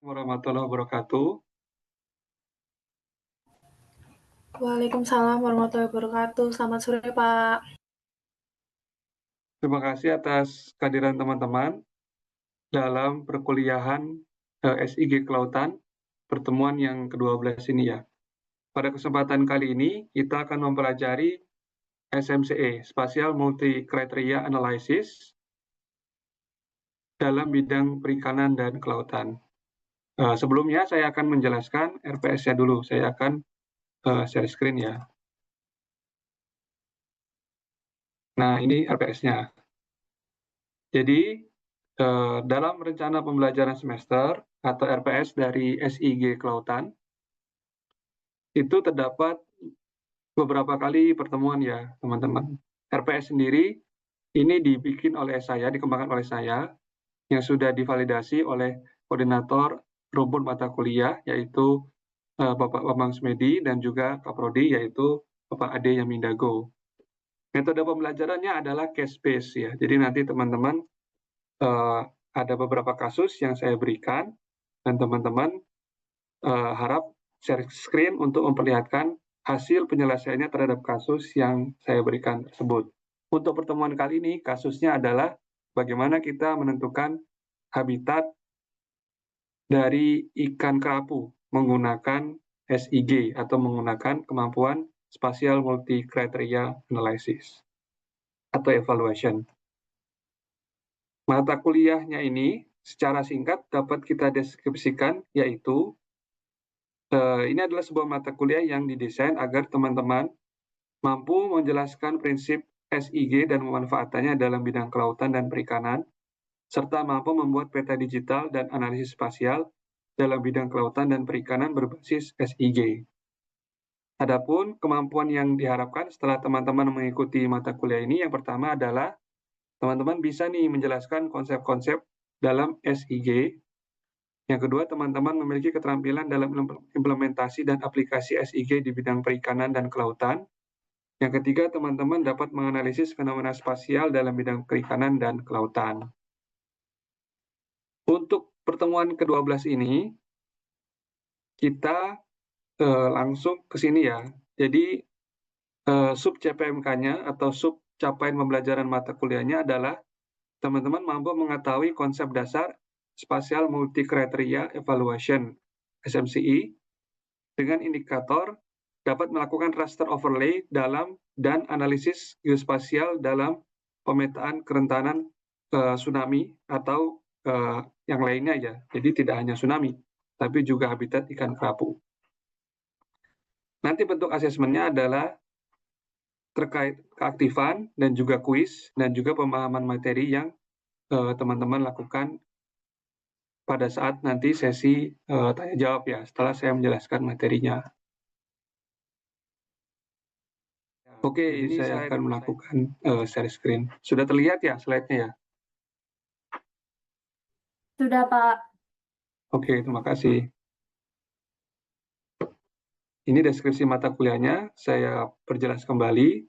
Warahmatullahi wabarakatuh. Waalaikumsalam warahmatullahi wabarakatuh. Selamat sore, Pak. Terima kasih atas kehadiran teman-teman dalam perkuliahan SIG Kelautan, pertemuan yang ke-12 ini ya. Pada kesempatan kali ini, kita akan mempelajari SMCE, Spatial Multi Criteria Analysis, dalam bidang perikanan dan kelautan. Sebelumnya saya akan menjelaskan RPS-nya dulu. Saya akan share screen ya. Nah, ini RPS-nya. Jadi, dalam rencana pembelajaran semester atau RPS dari SIG Kelautan, itu terdapat beberapa kali pertemuan ya, teman-teman. RPS sendiri ini dibikin oleh saya, dikembangkan oleh saya, yang sudah divalidasi oleh koordinator rumpun mata kuliah, yaitu Bapak Bambang Smedi, dan juga Kaprodi, yaitu Bapak Ade Yamindago. Metode pembelajarannya adalah case-based ya, jadi nanti teman-teman ada beberapa kasus yang saya berikan, dan teman-teman harap share screen untuk memperlihatkan hasil penyelesaiannya terhadap kasus yang saya berikan tersebut. Untuk pertemuan kali ini, kasusnya adalah bagaimana kita menentukan habitat dari ikan kerapu menggunakan SIG atau menggunakan kemampuan Spatial Multi Criteria Analysis atau Evaluation. Mata kuliahnya ini secara singkat dapat kita deskripsikan, yaitu ini adalah sebuah mata kuliah yang didesain agar teman-teman mampu menjelaskan prinsip SIG dan pemanfaatannya dalam bidang kelautan dan perikanan, serta mampu membuat peta digital dan analisis spasial dalam bidang kelautan dan perikanan berbasis SIG. Adapun kemampuan yang diharapkan setelah teman-teman mengikuti mata kuliah ini, yang pertama adalah teman-teman bisa nih menjelaskan konsep-konsep dalam SIG. Yang kedua, teman-teman memiliki keterampilan dalam implementasi dan aplikasi SIG di bidang perikanan dan kelautan. Yang ketiga, teman-teman dapat menganalisis fenomena spasial dalam bidang perikanan dan kelautan. Untuk pertemuan ke-12 ini, kita langsung ke sini ya. Jadi, sub CPMK-nya atau sub capaian pembelajaran mata kuliahnya adalah teman-teman mampu mengetahui konsep dasar Spatial Multi Criteria Evaluation (SMCE) dengan indikator dapat melakukan raster overlay dalam dan analisis geospasial dalam pemetaan kerentanan tsunami atau yang lainnya ya. Jadi tidak hanya tsunami, tapi juga habitat ikan kerapu. Nanti bentuk asesmennya adalah terkait keaktifan dan juga kuis dan juga pemahaman materi yang teman-teman lakukan pada saat nanti sesi tanya jawab ya, setelah saya menjelaskan materinya. Oke, ini saya akan melakukan share screen. Sudah terlihat ya slide-nya ya? Sudah, Pak. Oke, terima kasih. Ini deskripsi mata kuliahnya, saya perjelas kembali.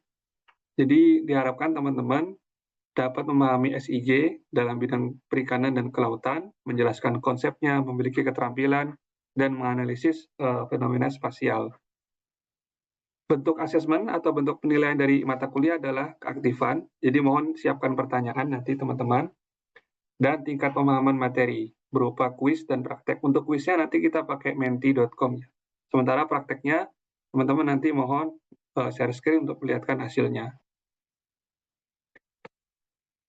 Jadi diharapkan teman-teman dapat memahami SIG dalam bidang perikanan dan kelautan, menjelaskan konsepnya, memiliki keterampilan, dan menganalisis fenomena spasial. Bentuk asesmen atau bentuk penilaian dari mata kuliah adalah keaktifan, jadi mohon siapkan pertanyaan nanti teman-teman, dan tingkat pemahaman materi, berupa kuis dan praktek. Untuk kuisnya nanti kita pakai menti.com. Sementara prakteknya, teman-teman nanti mohon share screen untuk melihatkan hasilnya.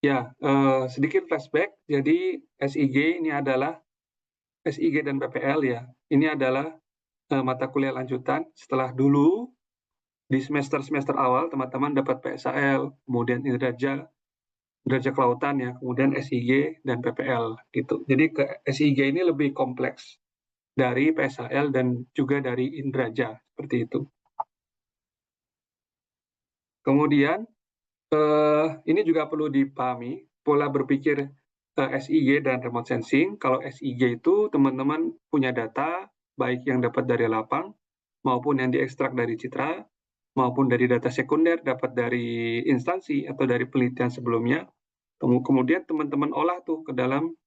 Ya, sedikit flashback. Jadi SIG ini adalah SIG dan PPL ya. Ini adalah mata kuliah lanjutan. Setelah dulu di semester awal teman-teman dapat PSAL, kemudian Indraja Kelautan ya, kemudian SIG dan PPL gitu. Jadi ke SIG ini lebih kompleks dari PSAL dan juga dari Indraja seperti itu. Kemudian ini juga perlu dipahami pola berpikir SIG dan remote sensing. Kalau SIG itu teman-teman punya data baik yang dapat dari lapang maupun yang diekstrak dari citra maupun dari data sekunder, dapat dari instansi atau dari penelitian sebelumnya. Kemudian teman-teman olah tuh ke dalam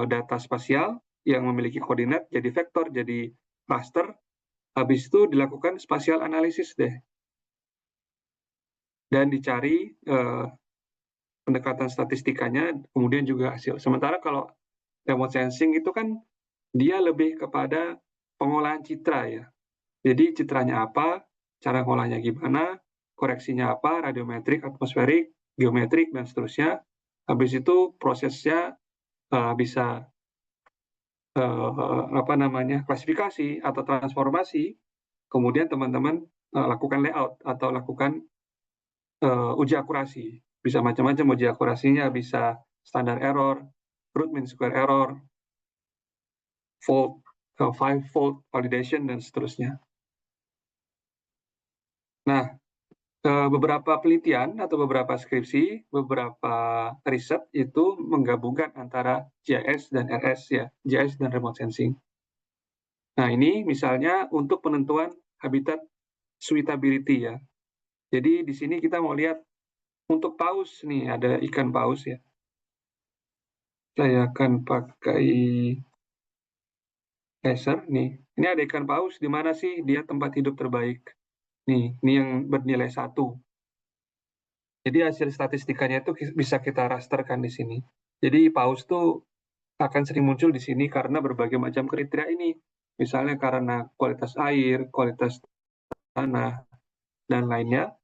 data spasial yang memiliki koordinat jadi vektor, jadi raster, habis itu dilakukan spatial analysis deh. Dan dicari pendekatan statistikanya, kemudian juga hasil. Sementara kalau remote sensing itu kan dia lebih kepada pengolahan citra ya. Jadi citranya apa, cara ngolahnya gimana, koreksinya apa, radiometrik, atmosferik, geometrik, dan seterusnya. Habis itu prosesnya bisa klasifikasi atau transformasi, kemudian teman-teman lakukan layout atau lakukan uji akurasi. Bisa macam-macam uji akurasinya, bisa standar error, root mean square error, five-fold validation, dan seterusnya. Nah, beberapa penelitian atau beberapa skripsi, beberapa riset itu menggabungkan antara GIS dan RS ya, GIS dan remote sensing. Nah, ini misalnya untuk penentuan habitat suitability ya. Jadi di sini kita mau lihat untuk paus nih, ada ikan paus ya. Saya akan pakai laser nih. Ini ada ikan paus, di mana sih dia tempat hidup terbaik? Nih, ini yang bernilai 1. Jadi hasil statistikanya itu bisa kita rasterkan di sini. Jadi paus tuh akan sering muncul di sini karena berbagai macam kriteria ini. Misalnya karena kualitas air, kualitas tanah, dan lainnya.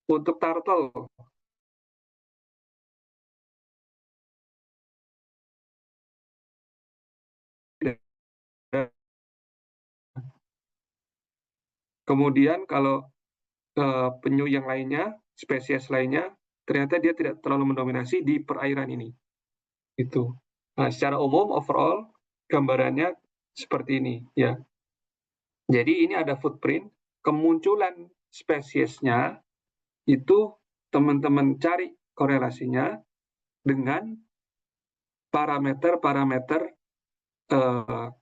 Untuk turtle, kemudian kalau penyu yang lainnya, spesies lainnya, ternyata dia tidak terlalu mendominasi di perairan ini. Itu. Nah, secara umum, overall, gambarannya seperti ini. Ya. Jadi ini ada footprint, kemunculan spesiesnya, itu teman-teman cari korelasinya dengan parameter-parameter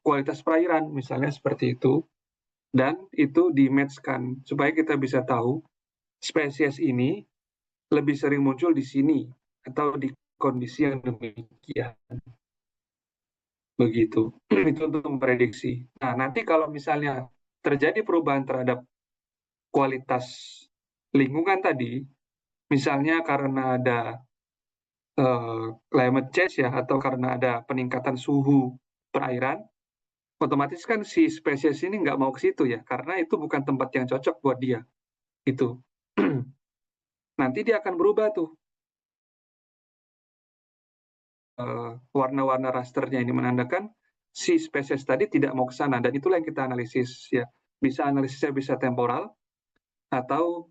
kualitas perairan, misalnya seperti itu, dan itu di-match-kan supaya kita bisa tahu spesies ini lebih sering muncul di sini atau di kondisi yang demikian. Begitu. Itu untuk memprediksi. Nah, nanti kalau misalnya terjadi perubahan terhadap kualitas lingkungan tadi, misalnya karena ada climate change ya, atau karena ada peningkatan suhu perairan, otomatis kan si spesies ini nggak mau ke situ ya, karena itu bukan tempat yang cocok buat dia. Itu. Nanti dia akan berubah tuh. Warna-warna rasternya ini menandakan si spesies tadi tidak mau ke sana, dan itulah yang kita analisis ya. Bisa analisisnya bisa temporal atau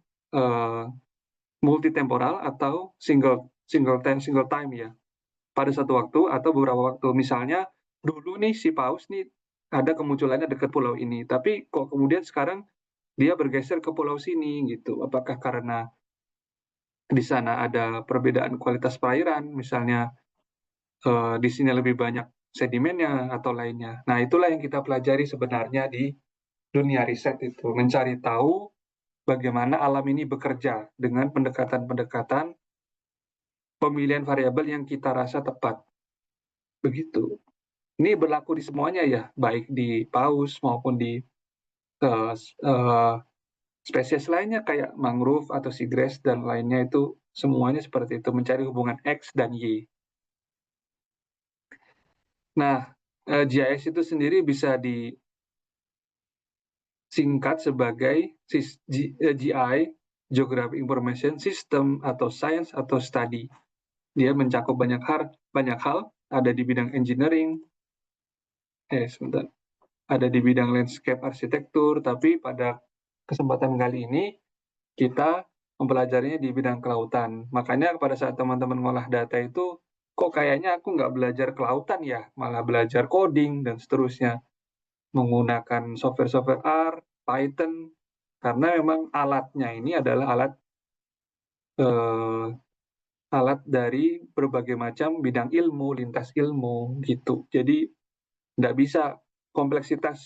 multitemporal atau single time ya. Pada satu waktu atau beberapa waktu. Misalnya dulu nih si paus nih ada kemunculannya dekat pulau ini, tapi kok kemudian sekarang dia bergeser ke pulau sini gitu. Apakah karena di sana ada perbedaan kualitas perairan, misalnya di sini lebih banyak sedimennya atau lainnya. Nah, itulah yang kita pelajari sebenarnya di dunia riset itu, mencari tahu bagaimana alam ini bekerja dengan pendekatan-pendekatan pemilihan variabel yang kita rasa tepat. Begitu. Ini berlaku di semuanya ya, baik di paus maupun di uh, uh, spesies lainnya kayak mangrove atau seagrass dan lainnya, itu semuanya seperti itu, mencari hubungan X dan Y. Nah, GIS itu sendiri bisa disingkat sebagai GI, Geographic Information System, atau Science atau Study. Dia mencakup banyak hal, ada di bidang engineering, ada di bidang landscape arsitektur, tapi pada kesempatan kali ini kita mempelajarinya di bidang kelautan. Makanya pada saat teman-teman ngolah data itu, kok kayaknya aku nggak belajar kelautan ya, malah belajar coding dan seterusnya. Menggunakan software-software R, Python, karena memang alatnya ini adalah alat dari berbagai macam bidang ilmu, lintas ilmu, gitu. Jadi nggak bisa, kompleksitas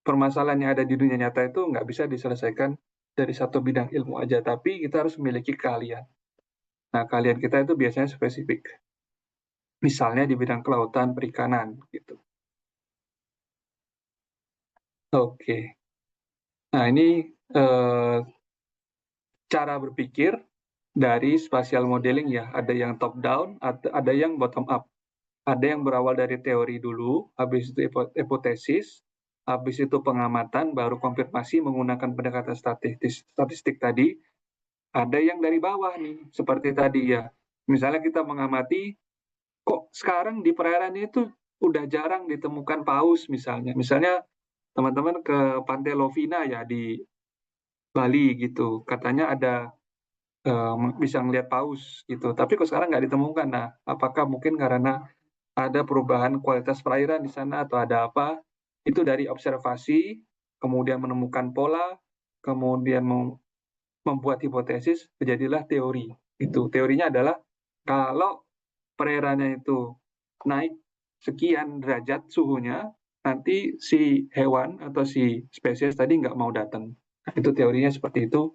permasalahan yang ada di dunia nyata itu nggak bisa diselesaikan dari satu bidang ilmu aja, tapi kita harus memiliki keahlian. Nah, keahlian kita itu biasanya spesifik. Misalnya di bidang kelautan, perikanan, gitu. Oke. Nah, ini cara berpikir dari spatial modeling ya. Ada yang top down, ada yang bottom up. Ada yang berawal dari teori dulu, habis itu hipotesis, habis itu pengamatan, baru konfirmasi menggunakan pendekatan statistik tadi. Ada yang dari bawah nih, seperti tadi ya. Misalnya kita mengamati, kok sekarang di perairan itu udah jarang ditemukan paus misalnya. Misalnya teman-teman ke Pantai Lovina ya di Bali gitu, katanya ada bisa ngelihat paus gitu. Tapi kok sekarang nggak ditemukan. Nah, apakah mungkin karena ada perubahan kualitas perairan di sana atau ada apa? Itu dari observasi, kemudian menemukan pola, kemudian membuat hipotesis, terjadilah teori. Itu teorinya adalah kalau perairannya itu naik sekian derajat suhunya, nanti si hewan atau si spesies tadi nggak mau datang. Nah, itu teorinya seperti itu.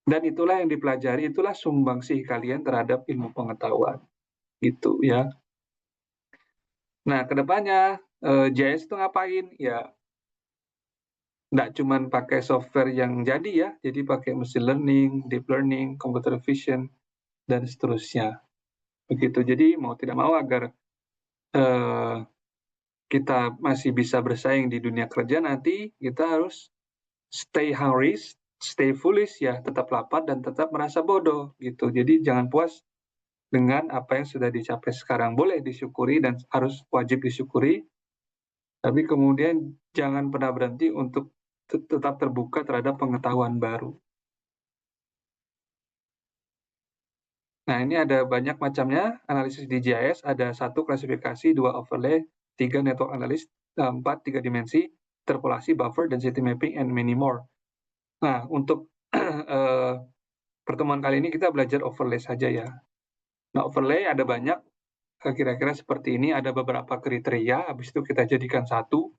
Dan itulah yang dipelajari, itulah sumbangsih kalian terhadap ilmu pengetahuan. Gitu ya. Nah, kedepannya JS itu ngapain? Ya, nggak cuma pakai software yang jadi ya, jadi pakai machine learning, deep learning, computer vision, dan seterusnya. Begitu. Jadi mau tidak mau agar eh, kita masih bisa bersaing di dunia kerja nanti, kita harus stay hungry, stay foolish ya, tetap lapar dan tetap merasa bodoh gitu. Jadi jangan puas dengan apa yang sudah dicapai sekarang. Boleh disyukuri dan harus wajib disyukuri, tapi kemudian jangan pernah berhenti untuk tetap terbuka terhadap pengetahuan baru. Nah, ini ada banyak macamnya analisis di GIS, ada 1 klasifikasi, 2 overlay, 3 network analysis, 4 3 dimensi, interpolasi, buffer, density mapping, and many more. Nah, untuk pertemuan kali ini kita belajar overlay saja ya. Nah, overlay ada banyak, kira-kira seperti ini, ada beberapa kriteria, habis itu kita jadikan satu,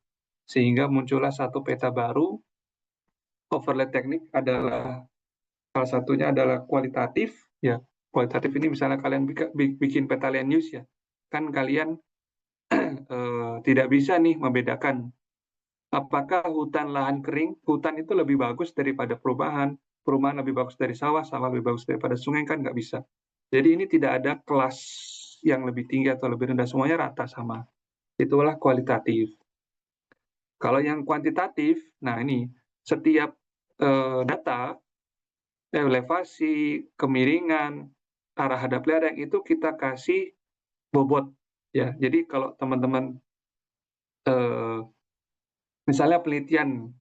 sehingga muncullah satu peta baru. Overlay teknik adalah salah satunya adalah kualitatif ya. Kualitatif ini misalnya kalian bikin peta land use ya, kan kalian tidak bisa nih membedakan apakah hutan lahan kering, hutan itu lebih bagus daripada perumahan, perumahan lebih bagus dari sawah, sawah lebih bagus daripada sungai, kan nggak bisa. Jadi ini tidak ada kelas yang lebih tinggi atau lebih rendah, semuanya rata sama. Itulah kualitatif. Kalau yang kuantitatif, nah ini setiap data, elevasi, kemiringan, arah hadap lereng itu kita kasih bobot ya. Jadi kalau teman-teman misalnya penelitian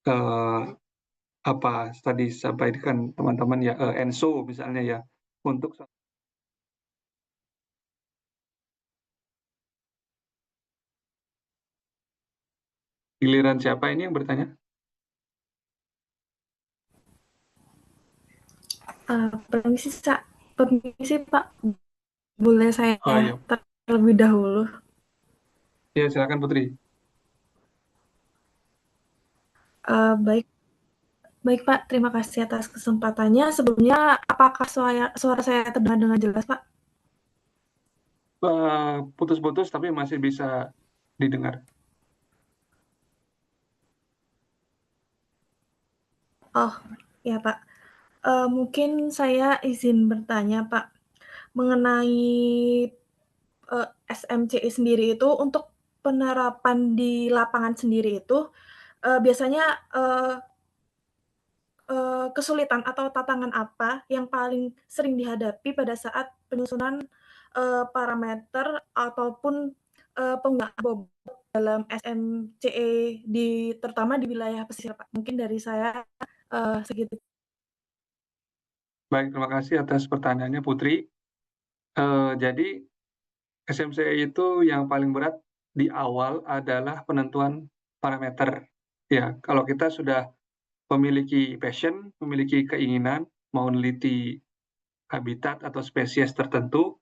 eh, apa tadi sampaikan teman-teman ya, ENSO misalnya ya, untuk giliran siapa ini yang bertanya? Permisi, permisi Pak, boleh Oh saya iya, terlebih dahulu? ya silakan Putri. Baik, baik Pak, terima kasih atas kesempatannya. Sebelumnya, apakah suara saya terdengar dengan jelas Pak? Putus-putus tapi masih bisa didengar. Oh, ya Pak. Mungkin saya izin bertanya Pak, mengenai SMCI sendiri itu untuk penerapan di lapangan sendiri itu, biasanya, kesulitan atau tantangan apa yang paling sering dihadapi pada saat penyusunan, parameter ataupun, penggunaan bobot dalam SMCE terutama di wilayah pesisir, Pak? Mungkin dari saya, segitu. Baik, terima kasih atas pertanyaannya Putri. Jadi SMCI itu yang paling berat di awal adalah penentuan parameter. Ya, kalau kita sudah memiliki passion, memiliki keinginan, mau meneliti habitat atau spesies tertentu,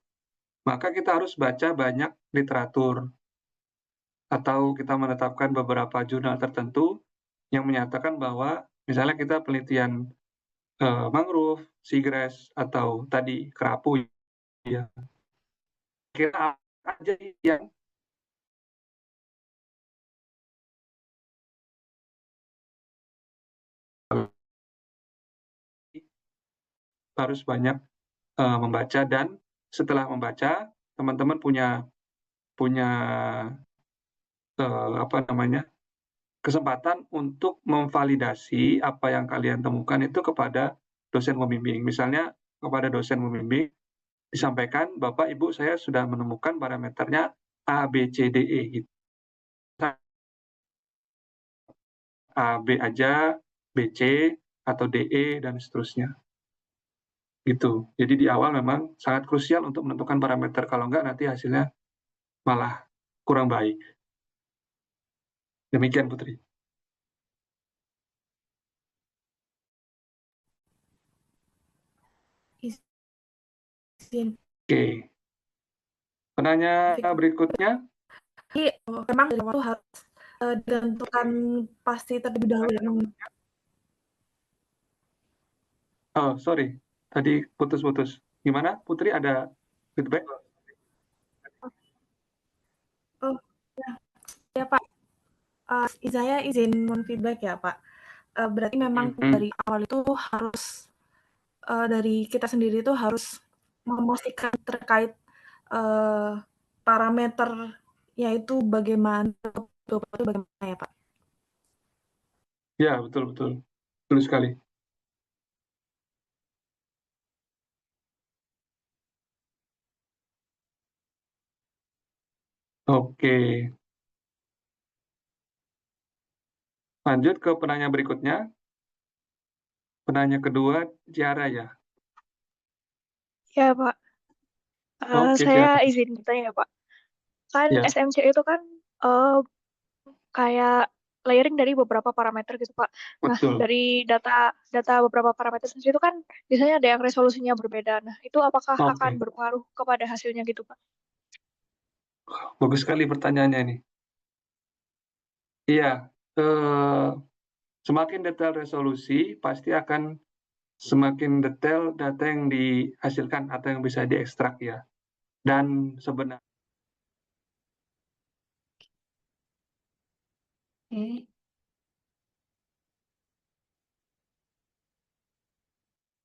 maka kita harus baca banyak literatur atau kita menetapkan beberapa jurnal tertentu yang menyatakan bahwa misalnya kita penelitian mangrove, seagrass, atau tadi kerapu ya, kira aja yang harus banyak membaca, dan setelah membaca, teman-teman punya apa namanya, kesempatan untuk memvalidasi apa yang kalian temukan itu kepada dosen pembimbing. Misalnya kepada dosen pembimbing disampaikan, Bapak Ibu saya sudah menemukan parameternya A, B, C, D, E gitu. A, B aja, B, C, atau D, E, dan seterusnya. Gitu. Jadi di awal memang sangat krusial untuk menentukan parameter. Kalau enggak nanti hasilnya malah kurang baik. Demikian Putri. Izin Oke. Penanya berikutnya. Jadi, memang dari awal harus, ditentukan pasti terlebih dahulu ya, Oh, sorry. Tadi putus-putus. Gimana, Putri, ada feedback? Oh, ya. Ya, Pak, saya izin men-feedback ya, Pak. Berarti memang Hmm. dari awal itu harus, dari kita sendiri itu harus memastikan terkait, eee, parameternya itu bagaimana ya, Pak? Ya, betul, betul. Betul sekali. Oke. Lanjut ke penanya berikutnya. Penanya kedua, Ciara ya. Ya, Pak. Oke, Saya Ciara. izin bertanya ya, Pak. Kan Ya, SMC itu kan eh, kayak layering dari beberapa parameter gitu, Pak. Nah, betul. dari data data beberapa parameter itu kan biasanya ada yang resolusinya berbeda. Nah, itu apakah akan Oke. berpengaruh kepada hasilnya gitu, Pak? Bagus sekali pertanyaannya ini. Iya, eh, semakin detail resolusi, pasti akan semakin detail data yang dihasilkan atau yang bisa diekstrak ya. Dan sebenarnya Oke,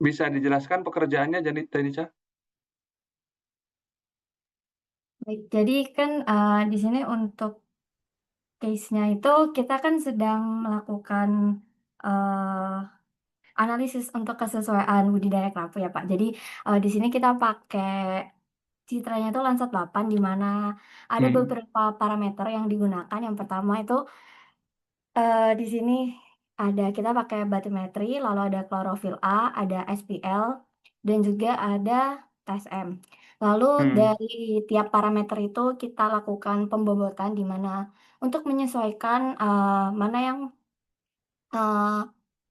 bisa dijelaskan pekerjaannya, Janica? baik. Jadi kan di sini untuk case-nya itu kita kan sedang melakukan eh, analisis untuk kesesuaian budidaya kerapu ya Pak. Jadi di sini kita pakai citranya itu Landsat 8 di mana ada Hmm. beberapa parameter yang digunakan. Yang pertama itu di sini ada kita pakai bathymetry, lalu ada klorofil A, ada SPL, dan juga ada TSM. Lalu Hmm. dari tiap parameter itu kita lakukan pembobotan di mana untuk menyesuaikan mana yang eh,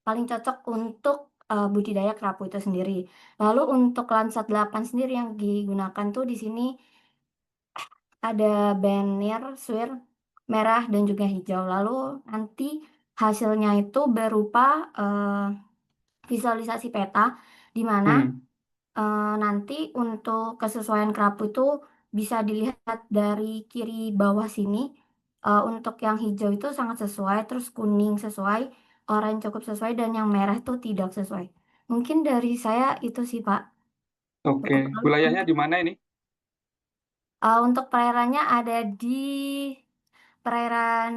paling cocok untuk budidaya kerapu itu sendiri. Lalu untuk Landsat 8 sendiri yang digunakan tuh di sini ada banner, swir, merah dan juga hijau. Lalu nanti hasilnya itu berupa visualisasi peta di mana Hmm. nanti untuk kesesuaian kerapu itu bisa dilihat dari kiri bawah sini. Untuk yang hijau itu sangat sesuai, terus kuning sesuai, oranye cukup sesuai, dan yang merah itu tidak sesuai. Mungkin dari saya itu sih Pak. Oke, Cukup. Lalu wilayahnya di mana ini? untuk perairannya ada di perairan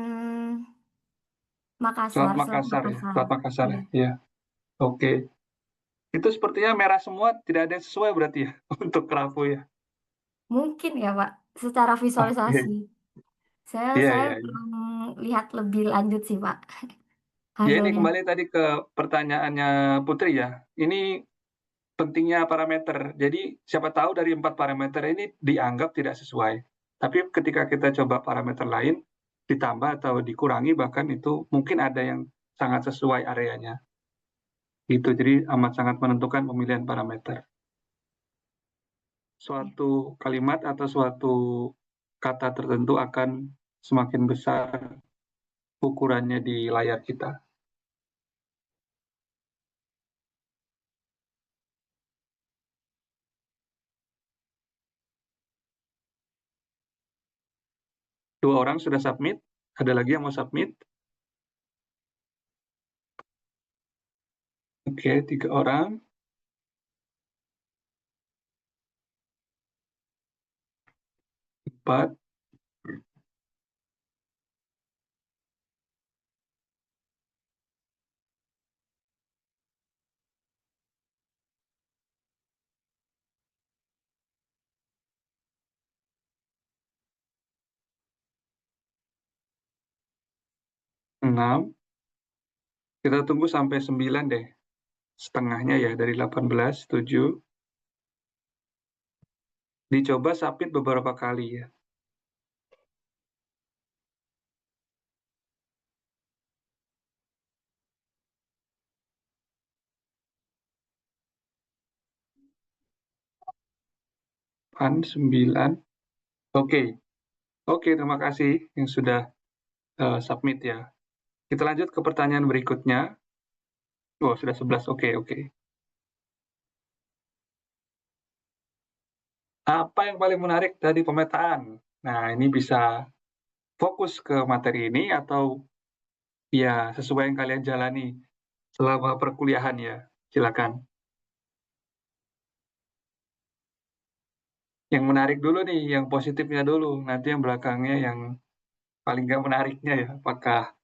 Selat Makassar, Selat Makassar ya, Makassar. Selat Makassar Iya. ya. Iya. Oke, itu sepertinya merah semua, tidak ada yang sesuai berarti ya untuk kerapu ya. Mungkin ya Pak, secara visualisasi. Oke, Saya iya, saya iya, iya. belum lihat lebih lanjut sih Pak Ya, ini hasilnya. kembali tadi ke pertanyaannya Putri ya. Ini pentingnya parameter. Jadi siapa tahu dari 4 parameter ini dianggap tidak sesuai. Tapi ketika kita coba parameter lain, ditambah atau dikurangi, bahkan itu mungkin ada yang sangat sesuai areanya. Gitu, jadi amat sangat menentukan pemilihan parameter. Suatu kalimat atau suatu kata tertentu akan semakin besar ukurannya di layar kita. Dua orang sudah submit, ada lagi yang mau submit? Oke, 3 orang. 4. Enam. Kita tunggu sampai 9 deh. Setengahnya ya, dari 18, 7. Dicoba submit beberapa kali ya. Pan 9. Oke. Oke, terima kasih yang sudah submit ya. Kita lanjut ke pertanyaan berikutnya. Oh, sudah 11. Oke, oke. Apa yang paling menarik dari pemetaan? Nah, ini bisa fokus ke materi ini atau ya sesuai yang kalian jalani selama perkuliahan ya. Silakan. Yang menarik dulu nih, yang positifnya dulu. Nanti yang belakangnya yang paling nggak menariknya ya. Apakah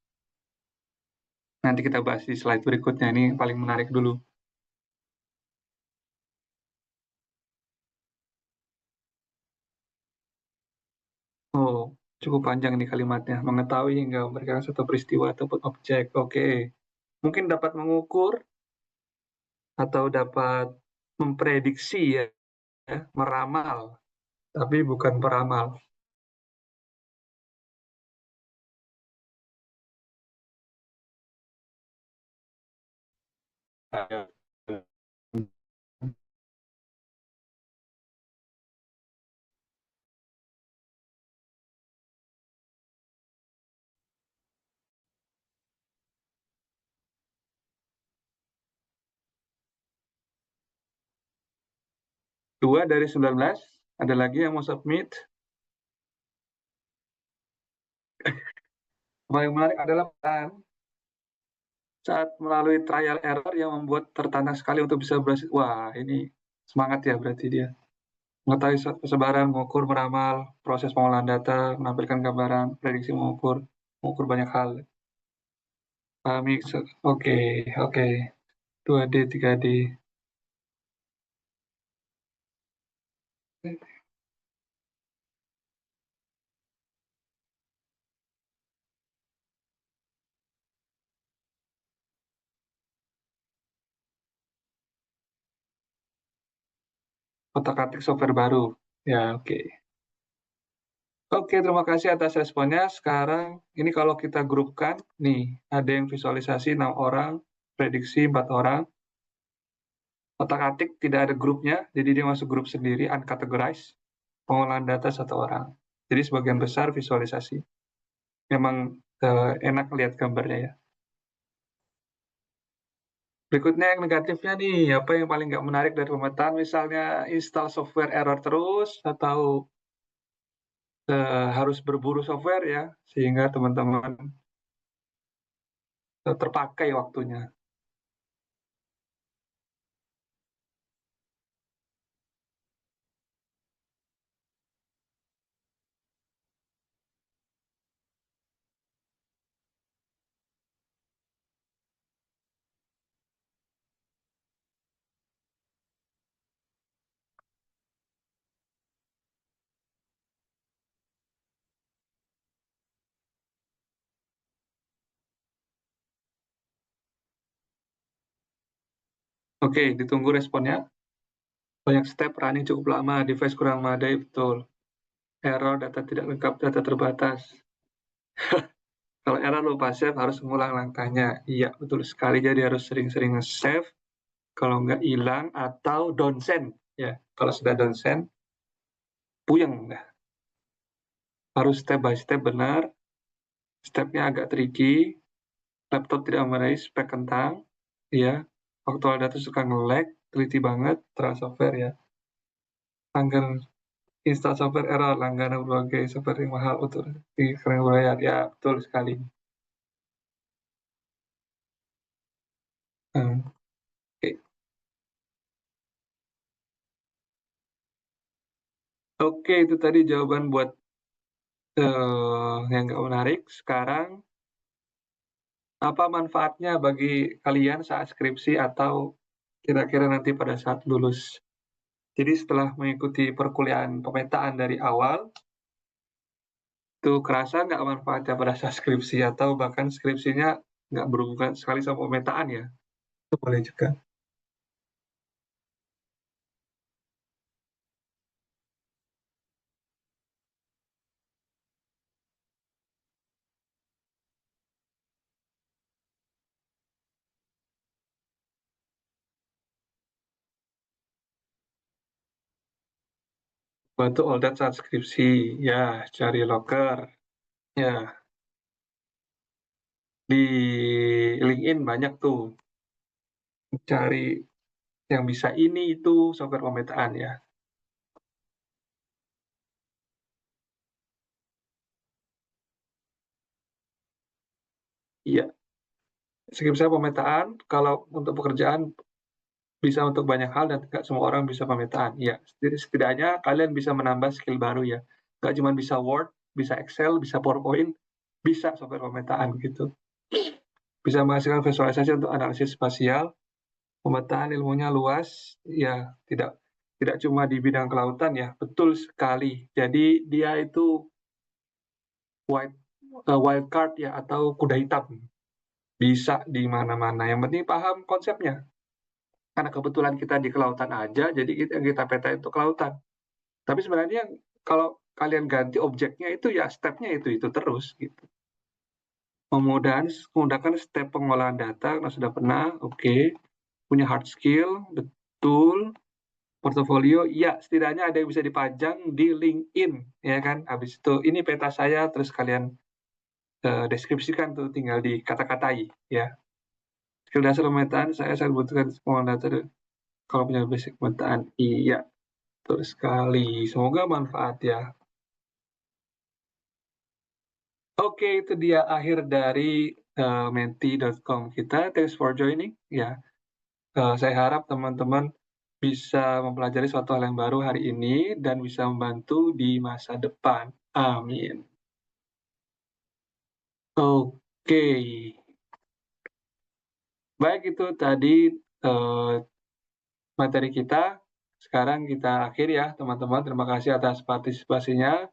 nanti kita bahas di slide berikutnya. Ini yang paling menarik dulu. Oh, cukup panjang nih kalimatnya. Mengetahui hingga memberikan satu peristiwa ataupun objek. Oke. Mungkin dapat mengukur atau dapat memprediksi ya, meramal, tapi bukan peramal. Dua dari 19, ada lagi yang mau submit? Yang menarik adalah saat melalui trial error yang membuat tertantang sekali untuk bisa berhasil. Wah, ini semangat ya berarti dia. Mengetahui persebaran, mengukur, meramal, proses pengolahan data, menampilkan gambaran, prediksi mengukur banyak hal. Pahami, oke, oke. 2D, 3D. Otak-atik software baru. Ya, oke. Oke, terima kasih atas responnya. Sekarang, ini kalau kita grupkan, nih, ada yang visualisasi 6 orang, prediksi 4 orang. Otak-atik tidak ada grupnya, jadi dia masuk grup sendiri, uncategorized. Pengolahan data 1 orang. Jadi sebagian besar visualisasi. Memang enak lihat gambarnya ya. Berikutnya yang negatifnya nih, apa yang paling nggak menarik dari pemetaan, misalnya install software error terus, atau harus berburu software ya, sehingga teman-teman terpakai waktunya. Oke, ditunggu responnya. Banyak step, running cukup lama, device kurang memadai, betul. Error, data tidak lengkap, data terbatas. Kalau error lupa save, harus mengulang langkahnya. Iya, betul sekali. Jadi harus sering-sering save. Kalau nggak hilang atau down send. Ya, kalau sudah down send, puyeng. Nah, harus step by step benar. Stepnya agak tricky. Laptop tidak memadai, spek kentang. Ya, aktual data suka nge-lag, teliti banget, terang software ya. Langganan install software error, langganan berbagai software yang mahal untuk sering berbayar. Ya, betul sekali. Oke. Oke, itu tadi jawaban buat yang nggak menarik. Sekarang, apa manfaatnya bagi kalian saat skripsi atau kira-kira nanti pada saat lulus? Jadi setelah mengikuti perkuliahan pemetaan dari awal, itu kerasa nggak manfaatnya pada saat skripsi atau bahkan skripsinya nggak berhubungan sekali sama pemetaan ya? Itu boleh juga. Bantu all that saat skripsi, ya cari loker, ya di LinkedIn banyak tuh cari yang bisa ini itu software pemetaan ya. Iya, skripsi pemetaan kalau untuk pekerjaan bisa untuk banyak hal dan nggak semua orang bisa pemetaan. Iya, jadi setidaknya kalian bisa menambah skill baru ya. Nggak cuma bisa Word, bisa Excel, bisa PowerPoint, bisa software pemetaan gitu. Bisa menghasilkan visualisasi untuk analisis spasial, pemetaan ilmunya luas, ya tidak cuma di bidang kelautan ya, betul sekali. Jadi dia itu wild card ya atau kuda hitam, bisa di mana-mana. Yang penting paham konsepnya. Karena kebetulan kita di kelautan aja, jadi yang kita peta itu kelautan. Tapi sebenarnya kalau kalian ganti objeknya itu ya stepnya itu terus gitu. Memudahkan step pengolahan data, karena sudah pernah, oke. Punya hard skill, betul. Portofolio, ya setidaknya ada yang bisa dipajang di LinkedIn, ya kan? Habis itu ini peta saya, terus kalian deskripsikan tuh, tinggal dikata-katai, ya. Skill dasar pemetaan, saya sangat butuhkan pengolahan data kalau punya basic pemetaan. Iya, betul sekali. Semoga manfaat ya. Oke, itu dia akhir dari menti.com kita. Thanks for joining. Ya, saya harap teman-teman bisa mempelajari suatu hal yang baru hari ini dan bisa membantu di masa depan. Amin. Oke. Baik, itu tadi materi kita. Sekarang kita akhiri ya, teman-teman. Terima kasih atas partisipasinya.